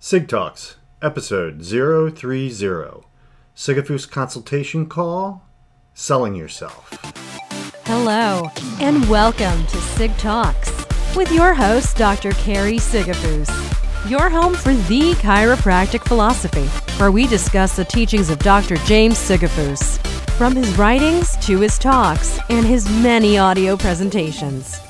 SigTalks, episode 030. Sigafoose consultation call, selling yourself. Hello, and welcome to SigTalks with your host, Dr. Carrie Sigafoose, your home for the chiropractic philosophy, where we discuss the teachings of Dr. James Sigafoose, from his writings to his talks and his many audio presentations.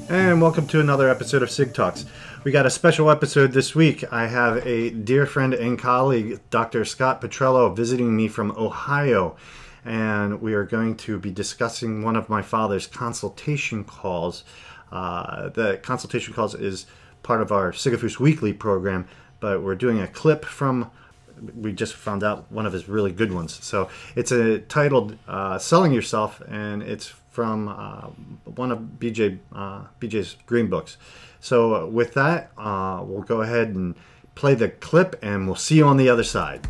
And welcome to another episode of SigTalks. We got a special episode this week. I have a dear friend and colleague, Dr. Scott Petrallo, visiting me from Ohio. And we are going to be discussing one of my father's consultation calls. The consultation calls is part of our Sigafoose Weekly program, but we're doing a clip from, we just found out one of his really good ones. So it's titled Selling Yourself, and it's from one of BJ's green books. So with that, we'll go ahead and play the clip, and we'll see you on the other side.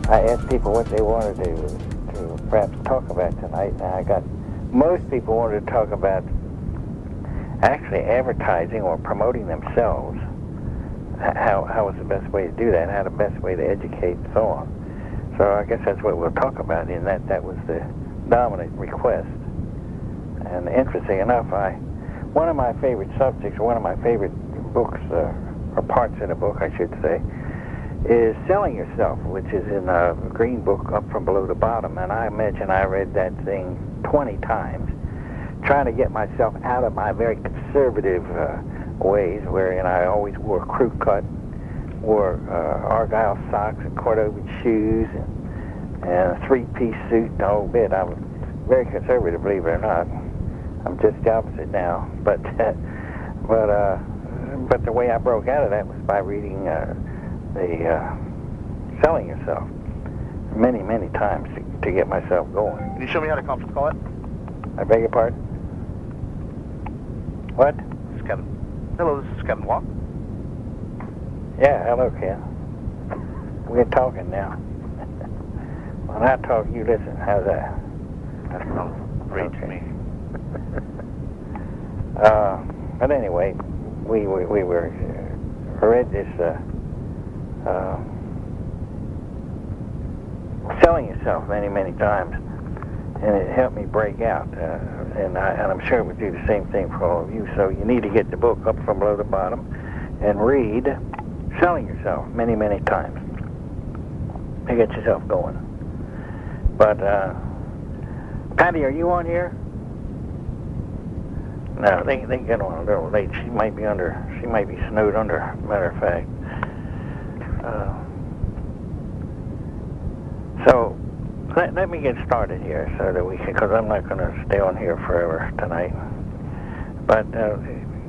I asked people what they wanted to perhaps talk about tonight, and I got most people wanted to talk about actually advertising or promoting themselves. How is the best way to do that? How the best way to educate, and so on. So I guess that's what we'll talk about. In that was the dominant request. And interesting enough, one of my favorite subjects, or one of my favorite books, or parts in a book, I should say, is Selling Yourself, which is in a green book, Up From Below The Bottom. And I imagine I read that thing 20 times, trying to get myself out of my very conservative ways, wherein I always wore crew cut, wore argyle socks and Cordova shoes, and a three-piece suit and the whole bit. I was very conservative, believe it or not. I'm just the opposite now. But the way I broke out of that was by reading the Selling Yourself many times to get myself going. Can you show me how to conference call it? I beg your pardon? What? This is Kevin. Hello, this is Kevin Walk. Yeah, hello, Ken. We're talking now. When I talk, you listen. How's that? That sounds great to me. But anyway, we read this Selling Yourself many times, and it helped me break out. And I'm sure it would do the same thing for all of you. So you need to get the book Up From Below The Bottom and read Selling Yourself many times to get yourself going. But Patty, are you on here? No, they get on a little late. She might be snowed under, matter of fact. So let me get started here, so that we can, because I'm not going to stay on here forever tonight. But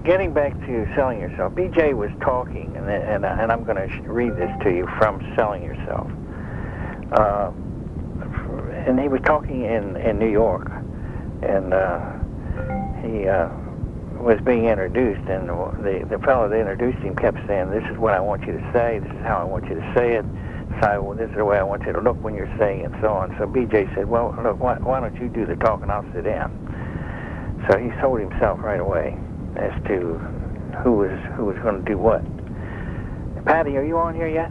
getting back to Selling Yourself, BJ was talking, and I'm going to read this to you from Selling Yourself. And he was talking in New York, and he was being introduced, and the fellow that introduced him kept saying, "This is what I want you to say. This is how I want you to say it. So, well, this is the way I want you to look when you're saying it," and so on. So BJ said, "Well, look, why don't you do the talk and I'll sit down?" So he sold himself right away as to who was going to do what. Patty, are you on here yet?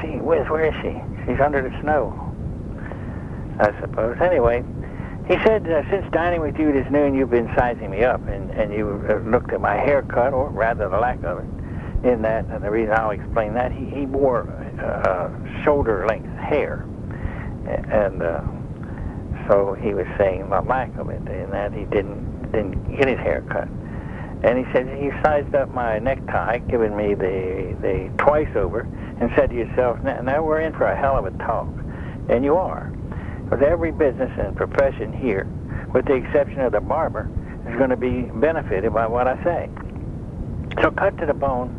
Gee whiz, where is she? She's under the snow, I suppose. Anyway, he said, since dining with you this noon, you've been sizing me up, and you looked at my haircut, or rather the lack of it, in that, and the reason I'll explain that, he wore shoulder-length hair, and so he was saying the lack of it, in that he didn't get his hair cut. And he said, you sized up my necktie, giving me the twice over, and said to yourself, now we're in for a hell of a talk. And you are. Because every business and profession here, with the exception of the barber, is going to be benefited by what I say. So cut to the bone.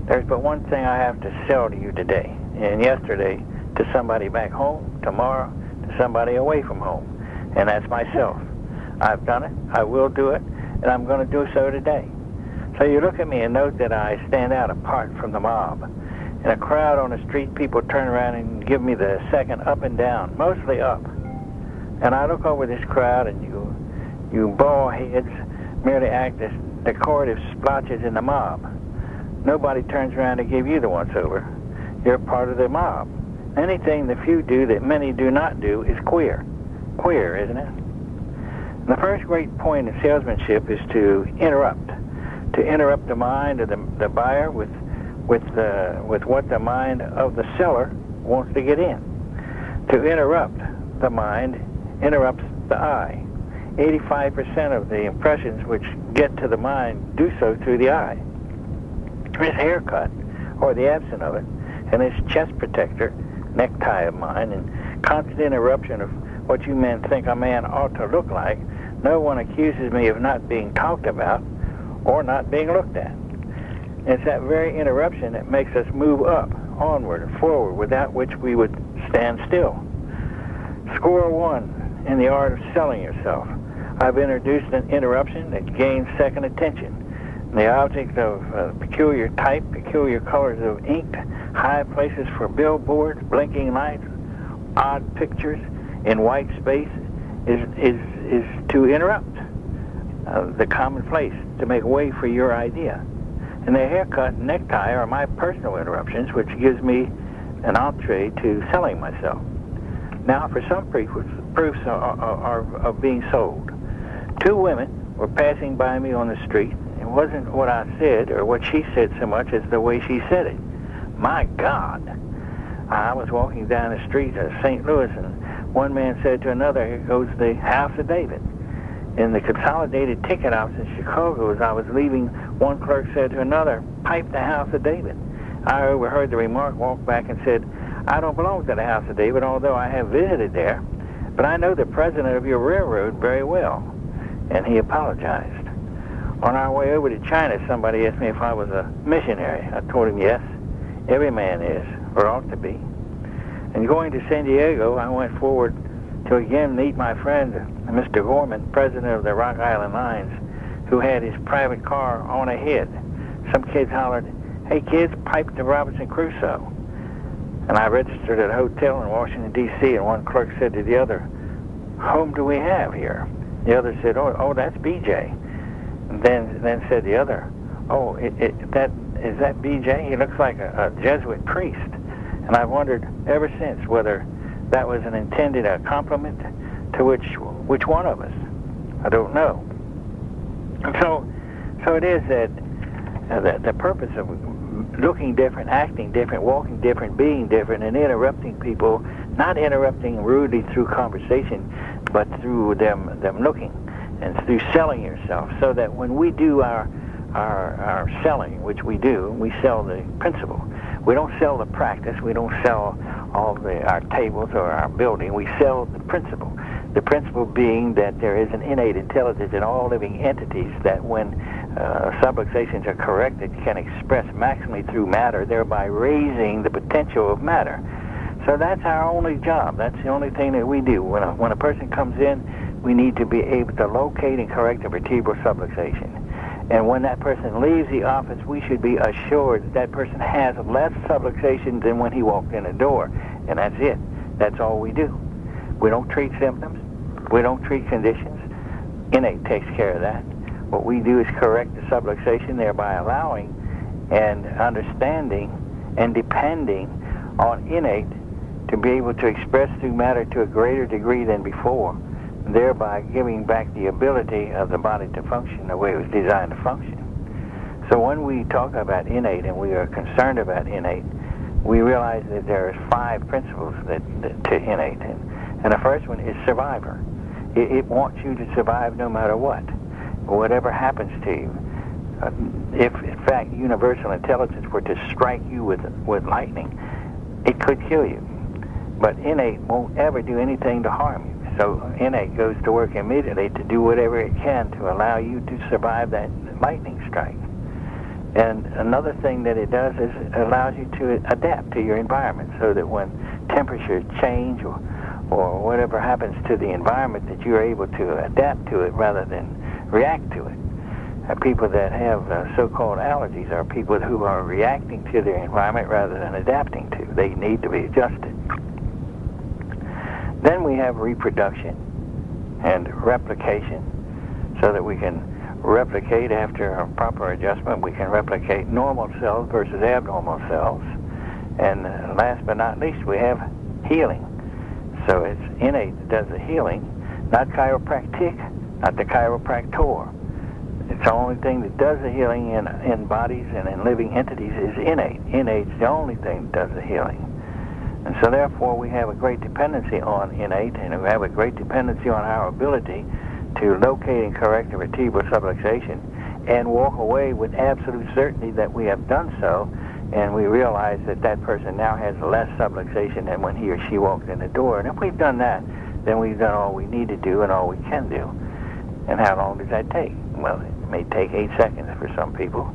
There's but one thing I have to sell to you today, and yesterday to somebody back home, tomorrow to somebody away from home, and that's myself. I've done it, I will do it, and I'm going to do so today. So you look at me and note that I stand out apart from the mob, in a crowd on the street, people turn around and give me the second up and down, mostly up. And I look over this crowd, and you bald heads merely act as decorative splotches in the mob. Nobody turns around to give you the once-over. You're part of the mob. Anything the few do that many do not do is queer. Queer, isn't it? And the first great point in salesmanship is to interrupt the mind of the buyer with what the mind of the seller wants to get in. To interrupt the mind interrupts the eye. 85% of the impressions which get to the mind do so through the eye. This haircut, or the absence of it, and this chest protector, necktie of mine, and constant interruption of what you men think a man ought to look like, no one accuses me of not being talked about or not being looked at. It's that very interruption that makes us move up, onward, and forward, without which we would stand still. Score one in the art of selling yourself. I've introduced an interruption that gains second attention. The object of peculiar type, peculiar colors of ink, high places for billboards, blinking lights, odd pictures in white space is to interrupt the commonplace, to make way for your idea. And the haircut and necktie are my personal interruptions, which gives me an entree to selling myself. Now, for some proofs are of being sold. Two women were passing by me on the street. It wasn't what I said or what she said so much as the way she said it. My God! I was walking down the street of St. Louis, and one man said to another, "Here goes the House of David." In the Consolidated Ticket Office in Chicago, as I was leaving, one clerk said to another, "Pipe the House of David." I overheard the remark, walked back and said, "I don't belong to the House of David, although I have visited there, but I know the president of your railroad very well." And he apologized. On our way over to China, somebody asked me if I was a missionary. I told him yes, every man is, or ought to be. And going to San Diego, I went forward to again meet my friend, Mr. Gorman, president of the Rock Island Lines, who had his private car on ahead. Some kids hollered, "Hey kids, pipe to Robinson Crusoe." And I registered at a hotel in Washington, D.C., and one clerk said to the other, "Whom do we have here?" The other said, oh, that's B.J. And then said the other, "Oh, is that B.J.? He looks like a Jesuit priest." And I've wondered ever since whether that was an intended compliment to which one of us. I don't know. And so it is that the purpose of looking different, acting different, walking different, being different, and interrupting people, not interrupting rudely through conversation, but through them looking and through selling yourself, so that when we do our selling, which we do, we sell the principle. We don't sell the practice. We don't sell our tables or our building. We sell the principle. The principle being that there is an innate intelligence in all living entities that when subluxations are corrected can express maximally through matter, thereby raising the potential of matter. So that's our only job. That's the only thing that we do. When a person comes in, we need to be able to locate and correct a vertebral subluxation. And when that person leaves the office, we should be assured that that person has less subluxation than when he walked in the door. And that's it. That's all we do. We don't treat symptoms. We don't treat conditions. Innate takes care of that. What we do is correct the subluxation, thereby allowing and understanding and depending on innate to be able to express through matter to a greater degree than before, thereby giving back the ability of the body to function the way it was designed to function. So when we talk about innate and we are concerned about innate, we realize that there are 5 principles to innate. And the first one is survivor. It wants you to survive no matter what, whatever happens to you. If, in fact, universal intelligence were to strike you with lightning, it could kill you. But innate won't ever do anything to harm you. So innate goes to work immediately to do whatever it can to allow you to survive that lightning strike. And another thing that it does is it allows you to adapt to your environment, so that when temperatures change or whatever happens to the environment, that you're able to adapt to it rather than react to it. people that have so-called allergies are people who are reacting to their environment rather than adapting to. They need to be adjusted. Then we have reproduction and replication, so that we can replicate after a proper adjustment. We can replicate normal cells versus abnormal cells. And last but not least, we have healing. So it's innate that does the healing, not chiropractic, not the chiropractor. It's the only thing that does the healing in bodies and in living entities is innate. Innate's the only thing that does the healing. And so therefore we have a great dependency on innate, and we have a great dependency on our ability to locate and correct a vertebral subluxation and walk away with absolute certainty that we have done so, and we realize that that person now has less subluxation than when he or she walked in the door. And if we've done that, then we've done all we need to do and all we can do. And how long does that take? Well, it may take 8 seconds for some people.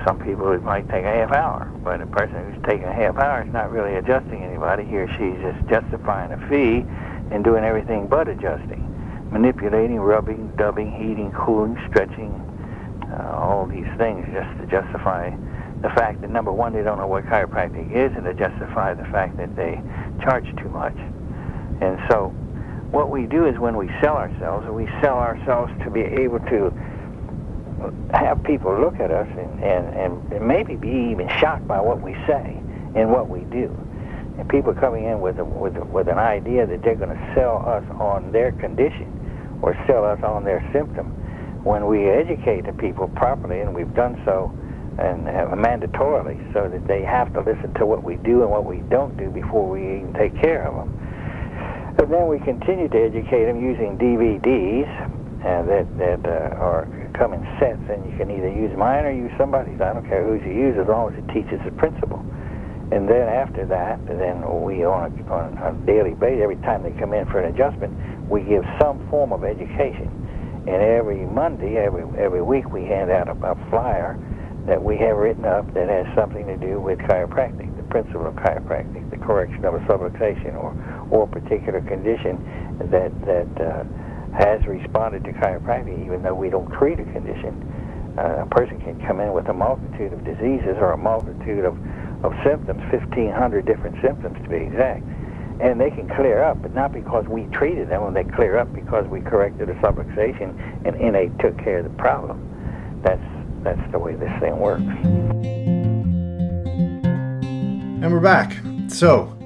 Some people it might take a half hour, but a person who's taking a half hour is not really adjusting anybody. He or she's just justifying a fee and doing everything but adjusting. Manipulating, rubbing, dubbing, heating, cooling, stretching, all these things just to justify the fact that, number one, they don't know what chiropractic is, and to justify the fact that they charge too much. And so what we do is when we sell ourselves to be able to have people look at us and maybe be even shocked by what we say and what we do. And people coming in with an idea that they're going to sell us on their condition or sell us on their symptom. When we educate the people properly, and we've done so and mandatorily, so that they have to listen to what we do and what we don't do before we even take care of them. And then we continue to educate them using DVDs that are come in sets, and you can either use mine or use somebody's. I don't care whose you use, as long as it teaches the principle. And then after that, then we on a daily basis, every time they come in for an adjustment, we give some form of education. And every Monday, every week, we hand out a flyer that we have written up that has something to do with chiropractic, the principle of chiropractic, the correction of a subluxation or a particular condition that has responded to chiropractic, even though we don't treat a condition. A person can come in with a multitude of diseases or a multitude of symptoms, 1,500 different symptoms to be exact, and they can clear up, but not because we treated them. When they clear up, because we corrected a subluxation and innate took care of the problem. That's the way this thing works. And we're back. So,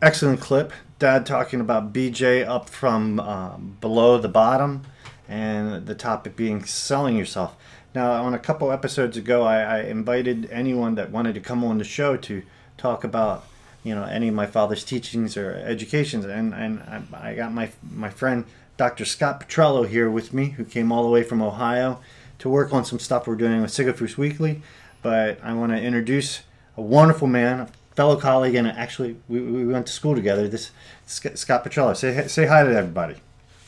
excellent clip. Dad talking about BJ up from below the bottom, and the topic being selling yourself. Now, on a couple episodes ago, I invited anyone that wanted to come on the show to talk about, any of my father's teachings or educations, and I got my friend Dr. Scott Petrallo here with me, who came all the way from Ohio to work on some stuff we're doing with Sigafoose Weekly. But I want to introduce a wonderful man, a fellow colleague, and actually we went to school together. This Scott Petrallo. Say hi to everybody.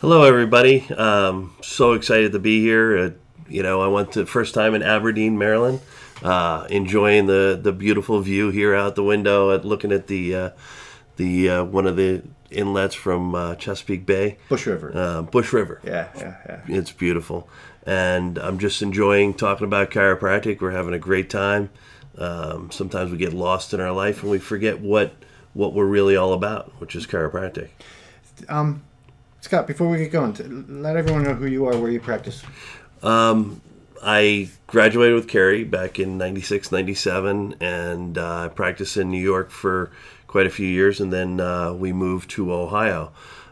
Hello, everybody. So excited to be here. I went to first time in Aberdeen, Maryland. Enjoying the beautiful view here out the window, looking at the one of the inlets from Chesapeake Bay. Bush River. Bush River. Yeah. It's beautiful. And I'm just enjoying talking about chiropractic. We're having a great time. Sometimes we get lost in our life and we forget what we're really all about, which is chiropractic. Scott, before we get going, let everyone know who you are, where you practice. I graduated with Carrie back in 96, 97, and I practiced in New York for quite a few years, and then we moved to Ohio.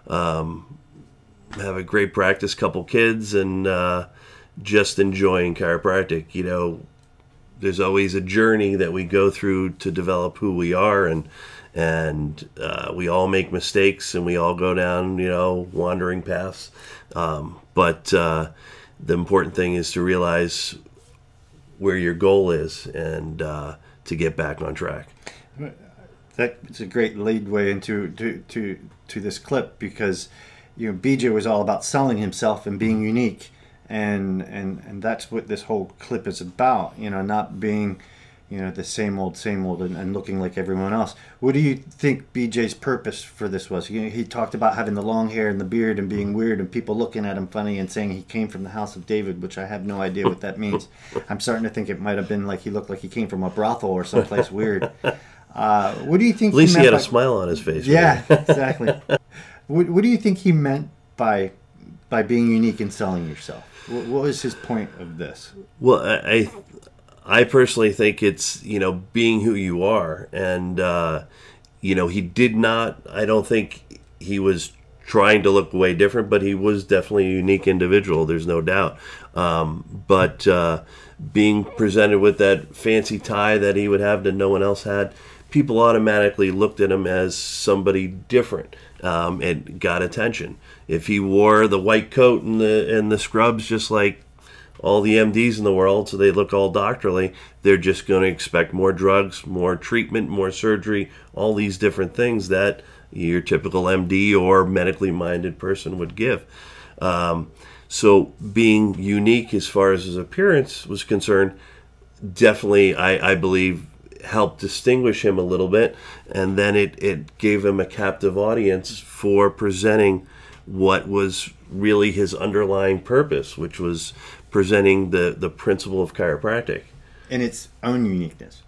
Have a great practice, couple kids, and just enjoying chiropractic. There's always a journey that we go through to develop who we are, and we all make mistakes, and we all go down, wandering paths. But the important thing is to realize where your goal is and to get back on track. That's a great leadway into to this clip, because BJ was all about selling himself and being unique, and that's what this whole clip is about. Not being the same old, and looking like everyone else. What do you think BJ's purpose for this was? He talked about having the long hair and the beard and being weird and people looking at him funny and saying he came from the house of David, which I have no idea what that means. I'm starting to think it might have been like he looked like he came from a brothel or someplace weird. What do you think? At least he had a smile on his face. Yeah, exactly. What do you think he meant by being unique and selling yourself? What was his point of this? Well, I personally think it's, being who you are. And, he did not, I don't think he was trying to look way different, but he was definitely a unique individual. There's no doubt. But being presented with that fancy tie that he would have that no one else had, people automatically looked at him as somebody different. And got attention. If he wore the white coat and the scrubs, just like all the MDs in the world, so they look all doctorly, they're just going to expect more drugs, more treatment, more surgery, all these different things that your typical MD or medically minded person would give. So being unique as far as his appearance was concerned, definitely, I believe, helped distinguish him a little bit, and then it gave him a captive audience for presenting what was really his underlying purpose, which was presenting the principle of chiropractic. In its own uniqueness.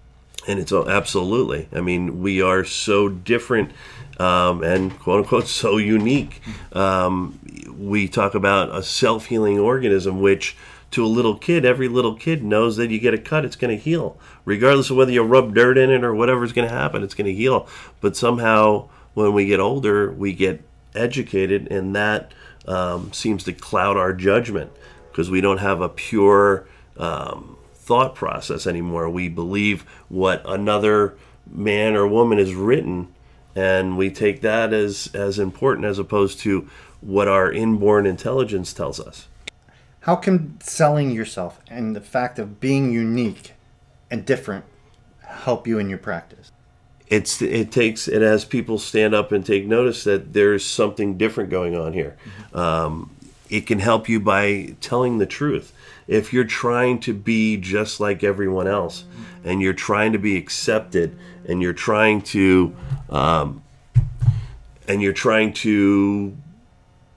And it's absolutely. I mean, we are so different and quote-unquote so unique. We talk about a self-healing organism, which to a little kid, every little kid knows that you get a cut, it's going to heal. Regardless of whether you rub dirt in it or whatever's going to happen, it's going to heal. But somehow, when we get older, we get educated, and that seems to cloud our judgment because we don't have a pure thought process anymore. We believe what another man or woman has written, and we take that as important as opposed to what our inborn intelligence tells us. How can selling yourself and the fact of being unique and different help you in your practice? It has people stand up and take notice that there's something different going on here. It can help you by telling the truth. If you're trying to be just like everyone else, and you're trying to be accepted, and you're trying to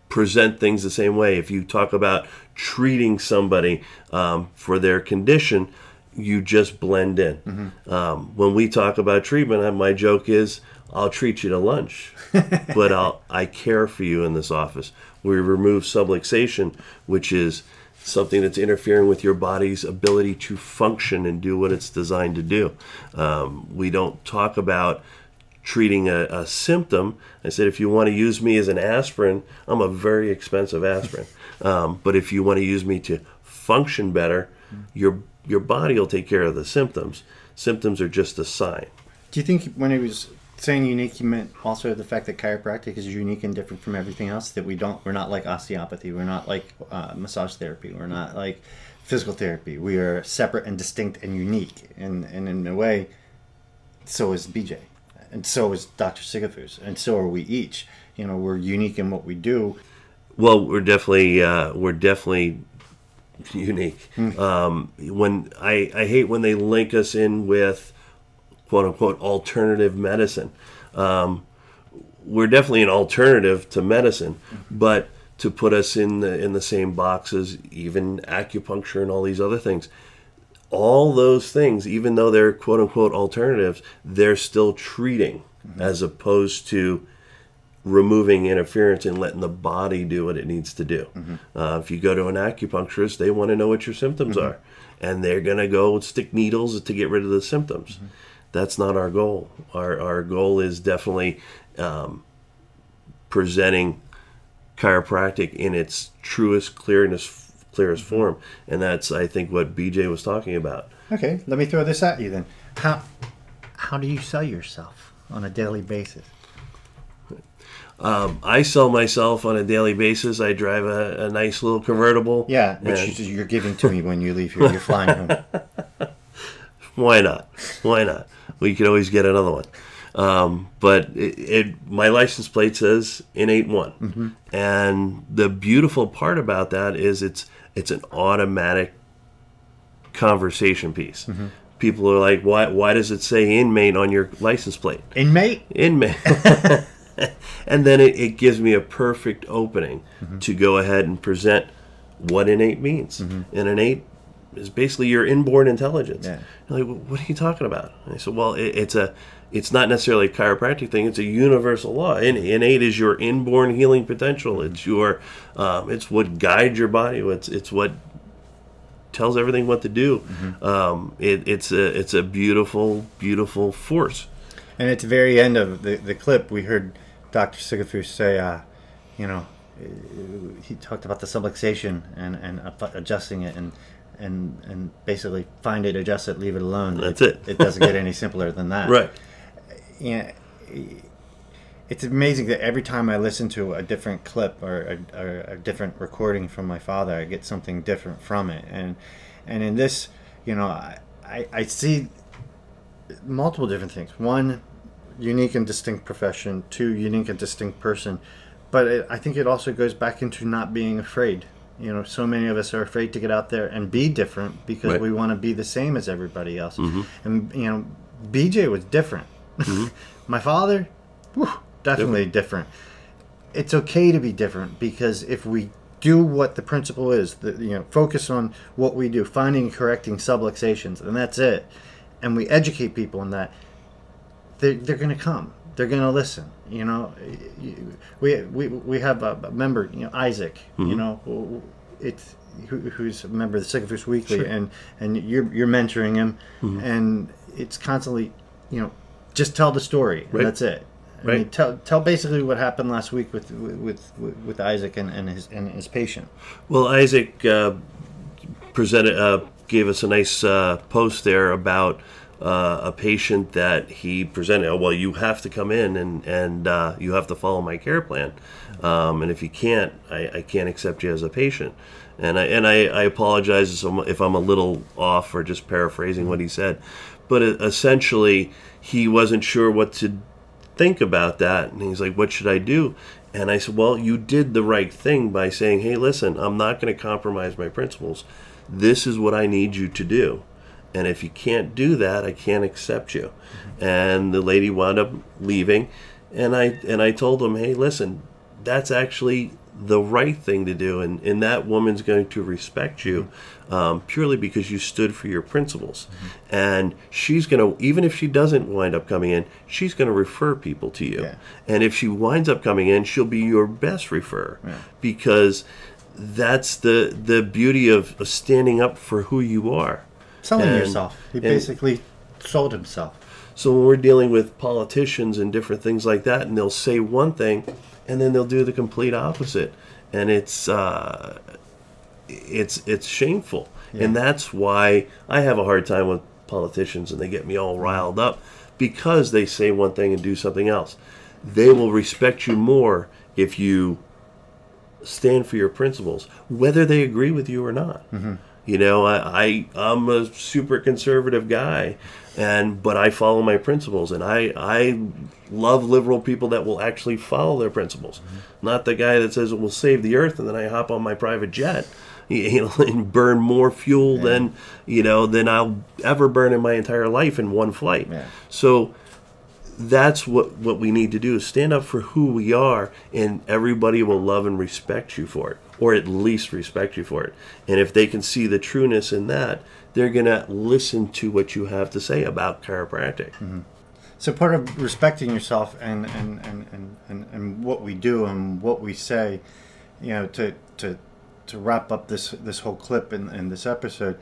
present things the same way. If you talk about treating somebody for their condition, you just blend in. When we talk about treatment, my joke is, I'll treat you to lunch, but I care for you in this office. We remove subluxation, which is something that's interfering with your body's ability to function and do what it's designed to do. We don't talk about treating a symptom. I said, if you want to use me as an aspirin, I'm a very expensive aspirin. But if you want to use me to function better, your body will take care of the symptoms. Symptoms are just a sign. Do you think when he was saying unique, he meant also the fact that chiropractic is unique and different from everything else, that we're not like osteopathy, we're not like massage therapy, we're not like physical therapy. We are separate and distinct and unique. And in a way, so is BJ. And so is Dr. Sigafoose. And so are we each. We're unique in what we do. Well, we're definitely unique. When I hate when they link us in with quote unquote alternative medicine. We're definitely an alternative to medicine, but to put us in the same box as even acupuncture and all these other things, all those things, even though they're quote unquote alternatives, they're still treating as opposed to removing interference and letting the body do what it needs to do. If you go to an acupuncturist, they want to know what your symptoms are, and they're going to go stick needles to get rid of the symptoms. That's not our goal. Our goal is definitely presenting chiropractic in its truest, clearest form, and that's, I think, what BJ was talking about. Okay, let me throw this at you then. How do you sell yourself on a daily basis? I sell myself on a daily basis. I drive a nice little convertible. Yeah, which you're giving to me when you leave here. You're flying home. Why not? We could always get another one. But my license plate says N81. And the beautiful part about that is it's an automatic conversation piece. people are like, why does it say inmate on your license plate? Inmate? Inmate. And then it gives me a perfect opening to go ahead and present what innate means. And innate is basically your inborn intelligence. Yeah. You're like, what are you talking about? And I said, well, it's not necessarily a chiropractic thing. It's a universal law. Innate is your inborn healing potential. It's your, it's what guides your body. It's what tells everything what to do. It's a beautiful, beautiful force. And at the very end of the clip, we heard Dr. Sigafoose say, he talked about the subluxation and adjusting it and basically find it, adjust it, leave it alone. That's it. It doesn't get any simpler than that. Right. Yeah. It's amazing that every time I listen to a different clip or a different recording from my father, I get something different from it. And in this, I see multiple different things. One, unique and distinct profession. Two, unique and distinct person. But I think it also goes back into not being afraid. So many of us are afraid to get out there and be different because we want to be the same as everybody else. And, BJ was different. My father, definitely different. It's okay to be different because if we do what the principle is, focus on what we do, finding and correcting subluxations, and that's it, and we educate people on that, they're going to come. They're going to listen. We have a member, Isaac. Who's a member of the Sigafoose Weekly, and you're mentoring him, and it's constantly, just tell the story, and that's it. I mean, tell basically what happened last week with Isaac and his patient. Well, Isaac gave us a nice post there about a patient that he presented. Well, you have to come in and you have to follow my care plan, and if you can't, I can't accept you as a patient. And I apologize if I'm a little off or just paraphrasing what he said, but essentially he wasn't sure what to think about that, and he's like, what should I do? And I said, well, you did the right thing by saying, hey, listen, I'm not going to compromise my principles. This is what I need you to do. And if you can't do that, I can't accept you. And the lady wound up leaving. And I told him, hey, listen, that's actually the right thing to do. And that woman's going to respect you purely because you stood for your principles. And she's going to, even if she doesn't wind up coming in, she's going to refer people to you. Yeah. And if she winds up coming in, she'll be your best referrer. Yeah. Because that's the beauty of standing up for who you are. Selling yourself. He basically sold himself. So when we're dealing with politicians and different things like that, and they'll say one thing, and then they'll do the complete opposite, and it's shameful. Yeah. And that's why I have a hard time with politicians, and they get me all riled up because they say one thing and do something else. They will respect you more if you stand for your principles, whether they agree with you or not. I'm a super conservative guy, but I follow my principles, and I love liberal people that will actually follow their principles, not the guy that says we'll save the earth and then I hop on my private jet, and burn more fuel than I'll ever burn in my entire life in one flight. Yeah. So that's what we need to do, is stand up for who we are, and everybody will love and respect you for it, or at least respect you for it. And if they can see the trueness in that, they're going to listen to what you have to say about chiropractic. So part of respecting yourself and what we do and what we say, to wrap up this whole clip in this episode,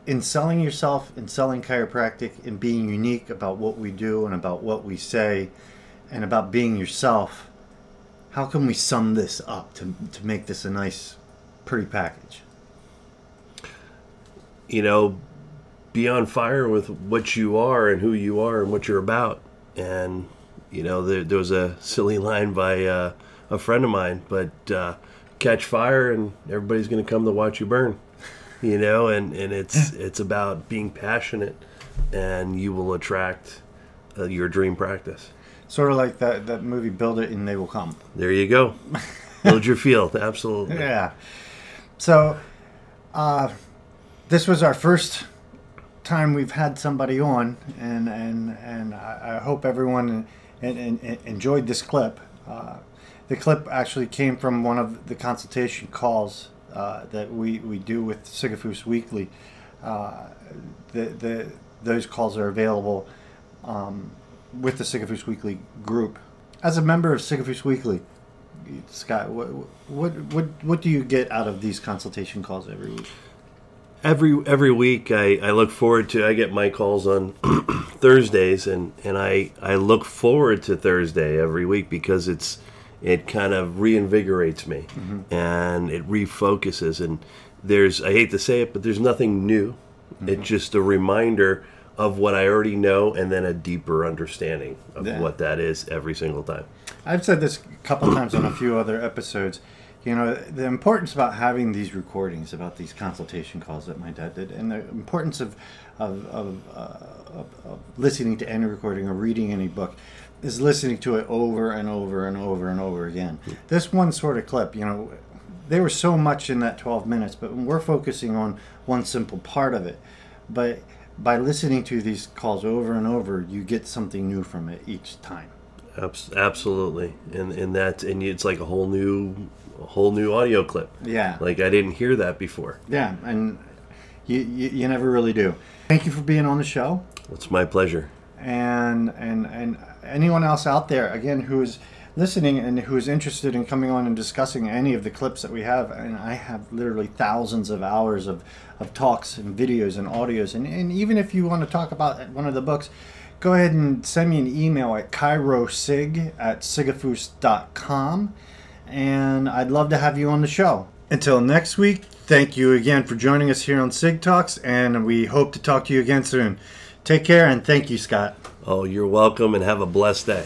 in selling yourself, in selling chiropractic, in being unique about what we do and about what we say and about being yourself, how can we sum this up to make this a nice, pretty package? Be on fire with what you are and who you are and what you're about. And, there was a silly line by a friend of mine, but catch fire and everybody's going to come to watch you burn. And it's about being passionate, and you will attract your dream practice. Sort of like that movie, Build It and They Will Come. There you go. Build your field, absolutely. Yeah. So, this was our first time we've had somebody on, and I hope everyone enjoyed this clip. The clip actually came from one of the consultation calls that we do with Sigafoose Weekly. Those calls are available with the Sigafoose Weekly group. As a member of Sigafoose Weekly, Scott, what do you get out of these consultation calls every week? Every week, I look forward to. I get my calls on Thursdays, and I look forward to Thursday every week because it kind of reinvigorates me, and it refocuses. And I hate to say it, but there's nothing new. It's just a reminder of what I already know, and then a deeper understanding of what that is every single time. I've said this a couple times on a few other episodes. You know, the importance about having these recordings, about these consultation calls that my dad did, and the importance of listening to any recording or reading any book is listening to it over and over and over and over again. This one sort of clip, you know, there was so much in that 12 minutes, but we're focusing on one simple part of it. But by listening to these calls over and over, you get something new from it each time. Absolutely, and it's like a whole new audio clip. Yeah, like I didn't hear that before. Yeah, and you never really do. Thank you for being on the show. It's my pleasure. And anyone else out there, again, who is listening and who is interested in coming on and discussing any of the clips that we have, and I have literally thousands of hours of talks and videos and audios, and even if you want to talk about one of the books, go ahead and send me an email at kairosig@sigafoose.com, and I'd love to have you on the show. Until next week, thank you again for joining us here on SigTalks, and we hope to talk to you again soon. Take care, and thank you, Scott. Oh, you're welcome, and have a blessed day.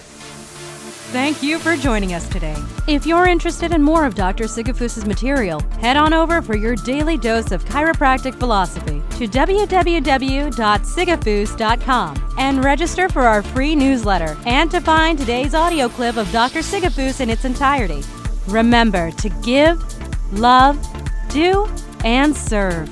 Thank you for joining us today. If you're interested in more of Dr. Sigafoose's material, head on over for your daily dose of chiropractic philosophy to www.sigafoose.com and register for our free newsletter and to find today's audio clip of Dr. Sigafoose in its entirety. Remember to give, love, do, and serve.